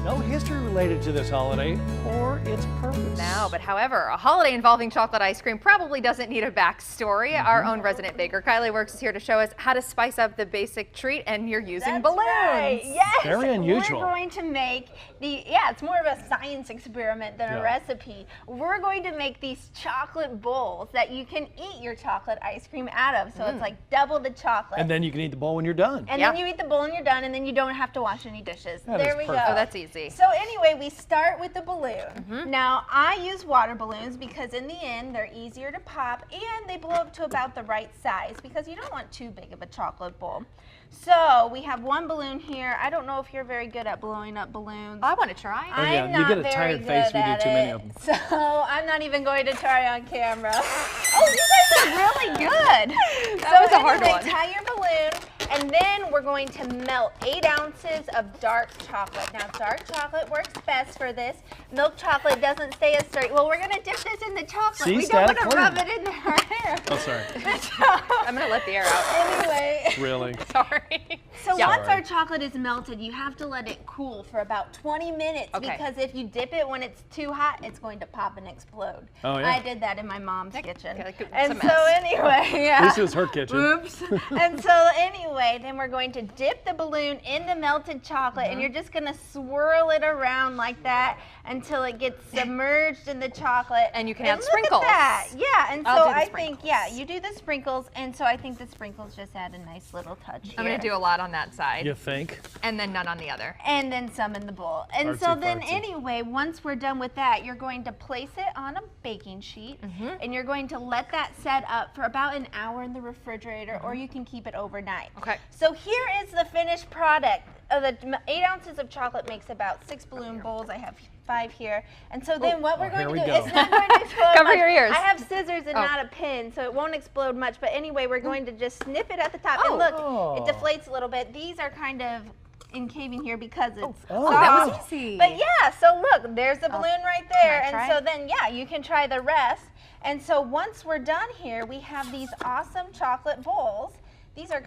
No history related to this holiday or its purpose. No, but however, a holiday involving chocolate ice cream probably doesn't need a backstory. Our own resident baker, Kylee Works, is here to show us how to spice up the basic treat, and you're using balloons. Right. Yes. Very unusual. We're going to make it's more of a science experiment than a recipe. We're going to make these chocolate bowls that you can eat your chocolate ice cream out of. So it's like double the chocolate. And then you can eat the bowl when you're done. And then you eat the bowl and you're done, and then you don't have to wash any dishes. There we go. Oh, that's easy. So anyway, we start with the balloon. Now, I use water balloons because in the end, they're easier to pop and they blow up to about the right size because you don't want too big of a chocolate bowl. So we have one balloon here. I don't know if you're very good at blowing up balloons. I want to try. Oh, yeah. You get a tired face when you do too many of them. So I'm not even going to try on camera. Oh, you guys are really good. That was a hard one. Tie your balloon. And then we're going to melt 8 ounces of dark chocolate. Now, dark chocolate works best for this. Milk chocolate doesn't stay as sturdy. Well, we're going to dip this in the chocolate. See, we don't want to static rub it in our hair. Oh, sorry. I'm going to let the air out. Anyway. Really? Sorry. So once our chocolate is melted, you have to let it cool for about 20 minutes because if you dip it when it's too hot, it's going to pop and explode. Oh, yeah. I did that in my mom's kitchen. It's And a so mess. anyway, This is her kitchen. Oops. And so anyway, then we're going to dip the balloon in the melted chocolate and you're just going to swirl it around like that until it gets submerged in the chocolate. And you can add look sprinkles. At that. Yeah, and so I'll do the I sprinkles. think, you do the sprinkles, and so I think the sprinkles just add a nice little touch here. I'm going to do a lot on that side. You think? And then none on the other. And then some in the bowl. And Artsy so then fartsy. anyway, once we're done with that, you're going to place it on a baking sheet and you're going to let that set up for about an hour in the refrigerator or you can keep it overnight. Okay. So here is the finished product. The 8 ounces of chocolate makes about 6 balloon bowls. I have 5 here. And so then what we're going to do, it's not going to explode Cover much. your ears. I have scissors and not a pin, so it won't explode much. But anyway, we're going to just snip it at the top. And look, it deflates a little bit. These are kind of encaving here because it's that was easy. But yeah, so look, there's the balloon right there. Can I And try? so then, you can try the rest. And so once we're done here, we have these awesome chocolate bowls. These are,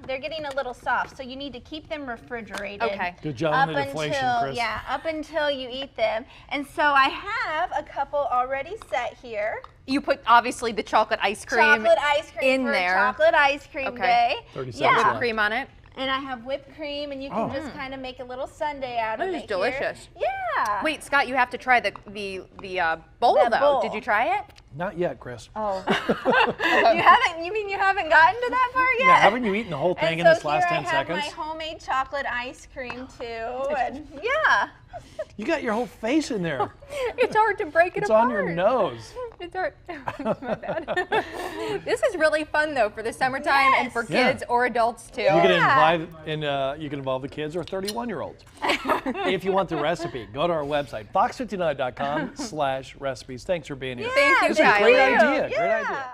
they're getting a little soft, so you need to keep them refrigerated. Okay. Good job on the deflation, Chris. Yeah, up until you eat them. And so I have a couple already set here. You put, obviously, the chocolate ice cream Chocolate ice cream in for there. Chocolate ice cream day. 30 seconds Yeah. left. cream on it. And I have whipped cream, and you can just kind of make a little sundae out of That it is here. delicious. Yeah. Wait, Scott, you have to try the bowl, The though. bowl. Did you try it? Not yet, Chris. Oh. You mean you haven't gotten to that part yet? Yeah, haven't you eaten the whole thing in this last 10 I have seconds? my homemade chocolate ice cream too, and yeah. You got your whole face in there. It's hard to break it It's apart. on your nose. It's hard. My bad. This is really fun, though, for the summertime and for kids or adults, too. You can involve the kids or 31-year-olds. If you want the recipe, go to our website, fox59.com/recipes. Thanks for being here. Thank you, This is a Kylee. great idea. Yeah. Great idea.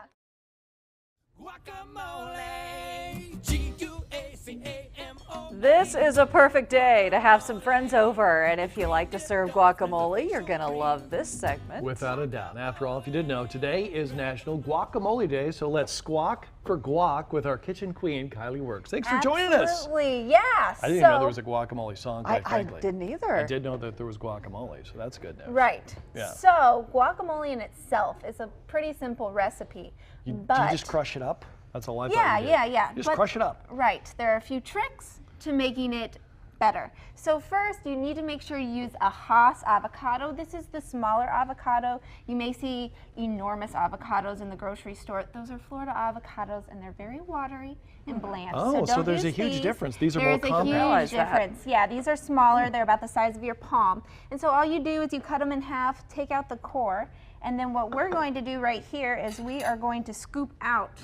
This is a perfect day to have some friends over, and if you like to serve guacamole, you're gonna love this segment. Without a doubt. After all, if you didn't know, today is National Guacamole Day, so let's squawk for guac with our kitchen queen, Kylee Works. Thanks for joining us. Absolutely, yes. I didn't even know there was a guacamole song, quite I frankly. didn't either. I did know that there was guacamole, so that's good news. Right. Yeah. So guacamole in itself is a pretty simple recipe. Do you but just crush it up? That's all I thought yeah, you did. yeah. Just But- crush it up. Right. There are a few tricks to making it better. So first, you need to make sure you use a Hass avocado. This is the smaller avocado. You may see enormous avocados in the grocery store. Those are Florida avocados, and they're very watery and bland. Oh, so don't there's a use huge these. difference. These are more compact. There's a Realize huge that. difference. Yeah, these are smaller. They're about the size of your palm. And so all you do is you cut them in half, take out the core, and then what we're going to do right here is we are going to scoop out.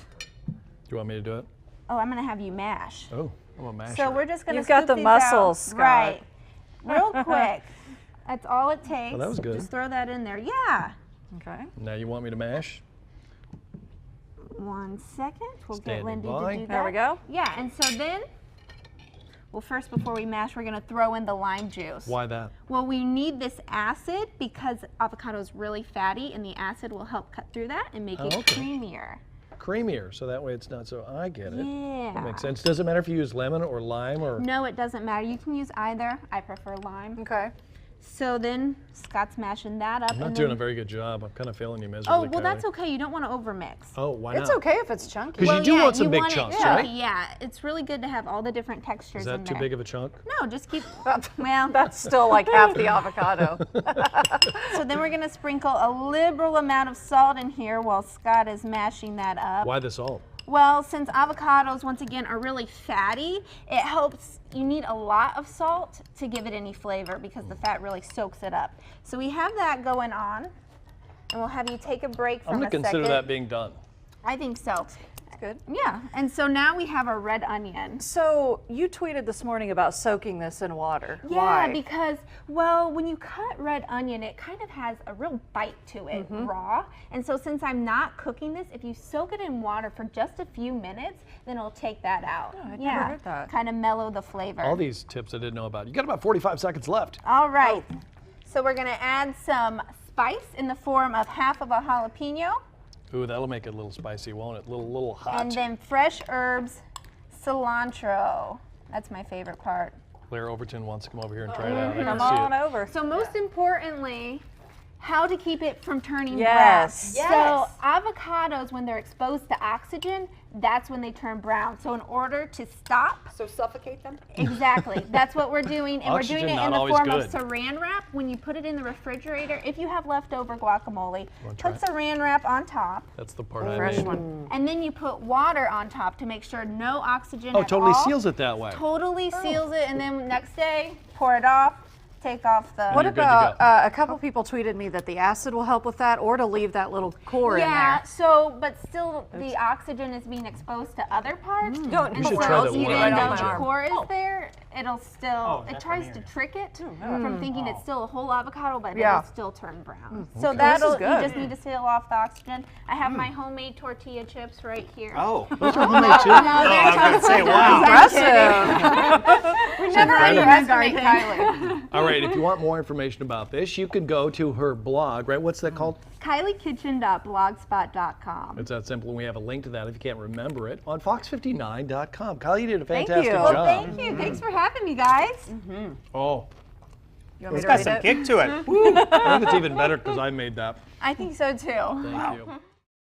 Do you want me to do it? Oh, I'm going to have you mash. Oh, I'm a masher. So we're just going to You've got the muscles, Scott. Right. Real quick. That's all it takes. Well, that was good. Just throw that in there. Yeah. Okay. Now you want me to mash? 1 second. We'll Standing get Lindy by. to do that. There we go. Yeah, and so then, well, first before we mash, we're going to throw in the lime juice. Why that? Well, we need this acid because avocado is really fatty, and the acid will help cut through that and make it okay. creamier. creamier, so that way it's not so, I get it. Yeah. That makes sense. Doesn't matter if you use lemon or lime or. No, it doesn't matter. You can use either. I prefer lime. Okay. So then Scott's mashing that up. I'm not and doing then, a very good job. I'm kind of failing you miserably. Oh, well, that's Kylee. okay. You don't want to overmix. Oh, why not? It's okay if it's chunky. Because you do yeah, want some you big want chunks, it, right? Yeah, it's really good to have all the different textures Is in that too there. big of a chunk? No, just keep, well, That's still like half the avocado. so then we're going to sprinkle a liberal amount of salt in here while Scott is mashing that up. Why the salt? Well, since avocados, once again, are really fatty, it helps, you need a lot of salt to give it any flavor because the fat really soaks it up. So we have that going on, and we'll have you take a break from I'm a going to consider second. that being done. I think so. Good. Yeah, and so now we have our red onion. So you tweeted this morning about soaking this in water. Yeah, Why? because, well, when you cut red onion, it kind of has a real bite to it, raw. And so since I'm not cooking this, if you soak it in water for just a few minutes, then it'll take that out. I'd never heard that. Kind of mellow the flavor. All these tips I didn't know about. You got about 45 seconds left. All right. So we're gonna add some spice in the form of half of a jalapeno, Ooh, that'll make it a little spicy, won't it? A little hot. and then fresh herbs, cilantro. That's my favorite part. Claire Overton wants to come over here and try it out. I can Come see on it. over. So most importantly, how to keep it from turning Yes. brown. So avocados, when they're exposed to oxygen, that's when they turn brown. So in order to stop, So suffocate them? exactly, that's what we're doing, and Oxygen we're doing it not in the always form good. of saran wrap. When you put it in the refrigerator, if you have leftover guacamole, Wanna try put it? saran wrap on top, That's the part I Fresh made. one. and then you put water on top to make sure no oxygen Oh, at totally all. seals it that way. Totally seals it, and then next day, pour it off, take off the. What You're good to about go. a couple people tweeted me that the acid will help with that, or to leave that little core in Yeah, there? so, but still the oxygen is being exposed to other parts. Don't You should so try that even one. though Right the on. core is there, it'll still, it that's tries on to here. trick it from thinking it's still a whole avocado, but Yeah. it'll still turn brown. So Okay. that'll, This is you good. just need to seal off the oxygen. I have my homemade tortilla chips right here. Oh. Those are homemade too? No, I they're was going to say, wow. Impressive. We never underestimate Kylee. All right, if you want more information about this, you can go to her blog, right? What's that called? KylieKitchen.blogspot.com. It's that simple, and we have a link to that if you can't remember it on fox59.com. Kylie, you did a Thank fantastic you. job. Well, thank you. Thanks for having me, guys. Oh, You want me It's to got read some it? kick to it. I think it's even better because I made that. I think so too. Thank you.